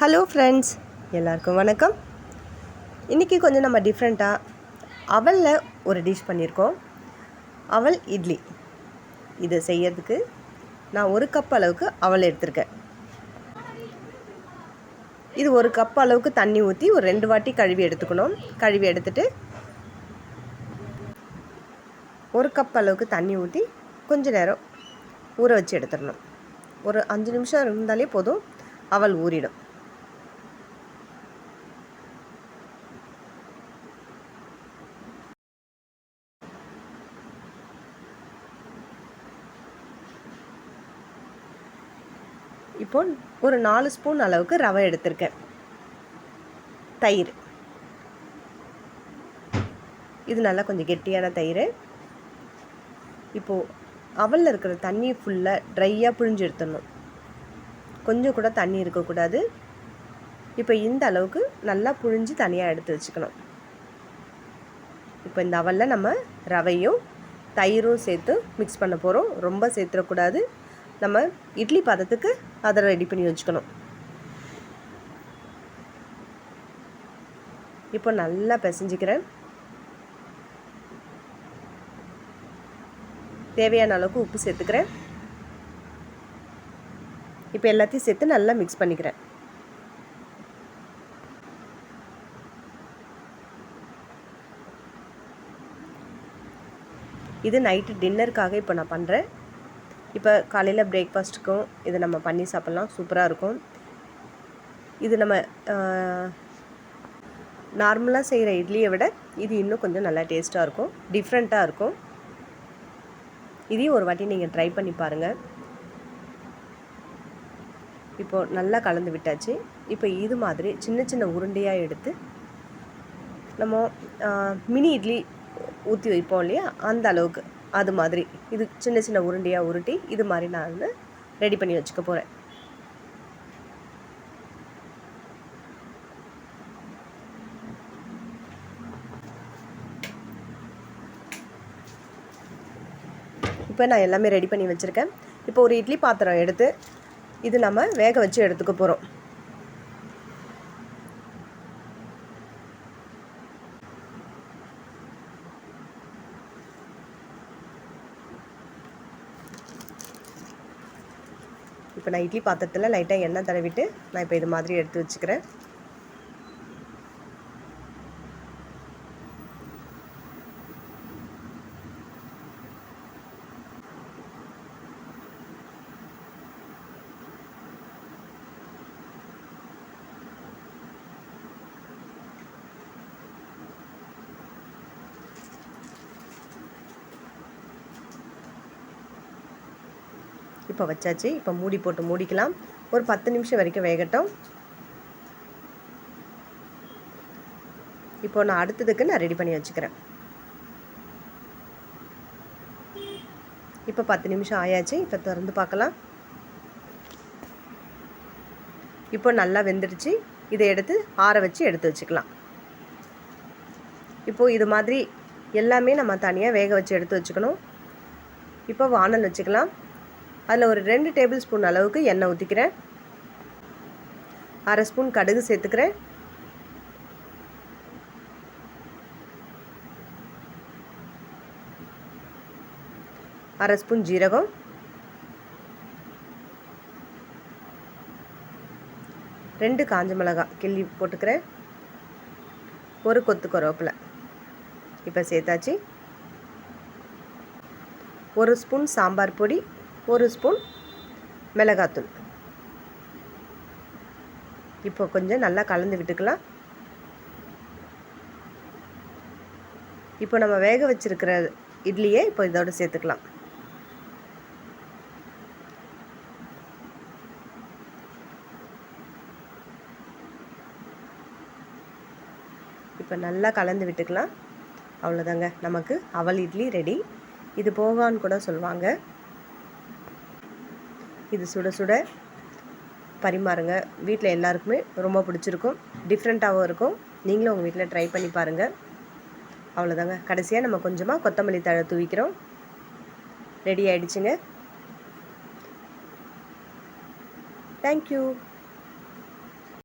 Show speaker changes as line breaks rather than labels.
Hello friends, எல்லாருக்கும் வணக்கம். இன்றைக்கி கொஞ்சம் நம்ம டிஃப்ரெண்ட்டாக அவலில் ஒரு டிஷ் பண்ணியிருக்கோம். அவல் இட்லி. இதை செய்யறதுக்கு நான் 1 கப் அளவுக்கு அவல் எடுத்திருக்கேன். இது 1 கப் அளவுக்கு தண்ணி ஊற்றி ஒரு 2 வாட்டி கழுவி எடுத்துக்கணும். கழுவி எடுத்துட்டு 1 கப் அளவுக்கு தண்ணி ஊற்றி கொஞ்சம் நேரம் ஊற வச்சு எடுத்துடணும். ஒரு 5 நிமிஷம் இருந்தாலே போதும், அவல் ஊறிடும். இப்போ ஒரு 4 ஸ்பூன் அளவுக்கு ரவை எடுத்திருக்கேன். தயிர், இது நல்லா கொஞ்சம் கெட்டியான தயிர். இப்போது அவலில் இருக்கிற தண்ணி ஃபுல்லாக ட்ரையாக புழிஞ்சு எடுத்துடணும். கொஞ்சம் கூட தண்ணி இருக்கக்கூடாது. இப்போ இந்த அளவுக்கு நல்லா புழிஞ்சு தனியாக எடுத்து வச்சுக்கணும். இப்போ இந்த அவலில் நம்ம ரவையும் தயிரும் சேர்த்து மிக்ஸ் பண்ண போகிறோம். ரொம்ப சேர்த்துடக்கூடாது. நம்ம இட்லி பதத்துக்கு அதை ரெடி பண்ணி வச்சுக்கணும். இப்போ நல்லா பிசைஞ்சிக்கிறேன். தேவையான அளவுக்கு உப்பு சேர்த்துக்கிறேன். இப்போ எல்லாத்தையும் சேர்த்து நல்லா மிக்ஸ் பண்ணிக்கிறேன். இது நைட்டு டின்னருக்காக இப்போ நான் பண்ணுறேன். இப்போ காலையில் பிரேக்ஃபாஸ்ட்டுக்கும் இதை நம்ம பண்ணி சாப்பிட்லாம். சூப்பராக இருக்கும். இது நம்ம நார்மலாக செய்கிற இட்லியை விட இது இன்னும் கொஞ்சம் நல்லா டேஸ்ட்டாக இருக்கும், டிஃப்ரெண்ட்டாக இருக்கும். இதையும் ஒரு வாட்டி நீங்கள் ட்ரை பண்ணி பாருங்கள். இப்போது நல்லா கலந்து விட்டாச்சு. இப்போ இது மாதிரி சின்ன சின்ன உருண்டையாக எடுத்து நம்ம மினி இட்லி ஊற்றி வைப்போம் இல்லையா, அந்த அளவுக்கு அது மாதிரி இது சின்ன சின்ன உருண்டையாக உருட்டி இது மாதிரி நான் ரெடி பண்ணி வச்சுக்க போகிறேன். இப்போ நான் எல்லாமே ரெடி பண்ணி வச்சுருக்கேன். இப்போ ஒரு இட்லி பாத்திரம் எடுத்து இது நம்ம வேக வச்சு எடுத்துக்க போகிறோம். இப்போ நான் இட்லி பாத்திரத்தில் லைட்டாக எண்ணெய் தடவிட்டு நான் இப்போ இது மாதிரி எடுத்து வச்சுக்கிறேன். இப்போ வச்சாச்சு. இப்போ மூடி போட்டு மூடிக்கலாம். ஒரு 10 நிமிஷம் வரைக்கும் வேகட்டும். இப்போ நான் அடுத்ததுக்கு நான் ரெடி பண்ணி வச்சுக்கிறேன். இப்போ 10 நிமிஷம் ஆயாச்சு. இப்போ திறந்து பார்க்கலாம். இப்போ நல்லா வெந்துடுச்சு. இதை எடுத்து ஆற வச்சு எடுத்து வச்சுக்கலாம். இப்போது இது மாதிரி எல்லாமே நம்ம தனியாக வேக வச்சு எடுத்து வச்சுக்கணும். இப்போ வானல் வச்சுக்கலாம். அதில் ஒரு 2 டேபிள் ஸ்பூன் அளவுக்கு எண்ணெய் ஊற்றிக்கிறேன். 1/2 ஸ்பூன் கடுகு சேர்த்துக்கிறேன். 1/2 ஸ்பூன் ஜீரகம், 2 காஞ்ச மிளகாய் கிள்ளி போட்டுக்கிறேன். ஒரு கொத்து கருவேப்பிலை இப்போ சேர்த்தாச்சு. 1 ஸ்பூன் சாம்பார் பொடி, 1 ஸ்பூன் மிளகாத்தூள். இப்போ கொஞ்சம் நல்லா கலந்து விட்டுக்கலாம். இப்போ நம்ம வேக வச்சுருக்கிற இட்லியை இப்போ இதோடு சேர்த்துக்கலாம். இப்போ நல்லா கலந்து விட்டுக்கலாம். அவ்வளோதாங்க, நமக்கு அவல் இட்லி ரெடி. இது போகான்னு கூட சொல்லுவாங்க. இது சுட சுட பரிமாறுங்க. வீட்டில் எல்லாருக்குமே ரொம்ப பிடிச்சிருக்கும், டிஃப்ரெண்ட்டாகவும் இருக்கும். நீங்களும் உங்கள் வீட்டில் ட்ரை பண்ணி பாருங்கள். அவ்வளோதாங்க. கடைசியாக நம்ம கொஞ்சமாக கொத்தமல்லி தழை தூவிக்கிறோம். ரெடி ஆகிடுச்சுங்க. தேங்க்யூ.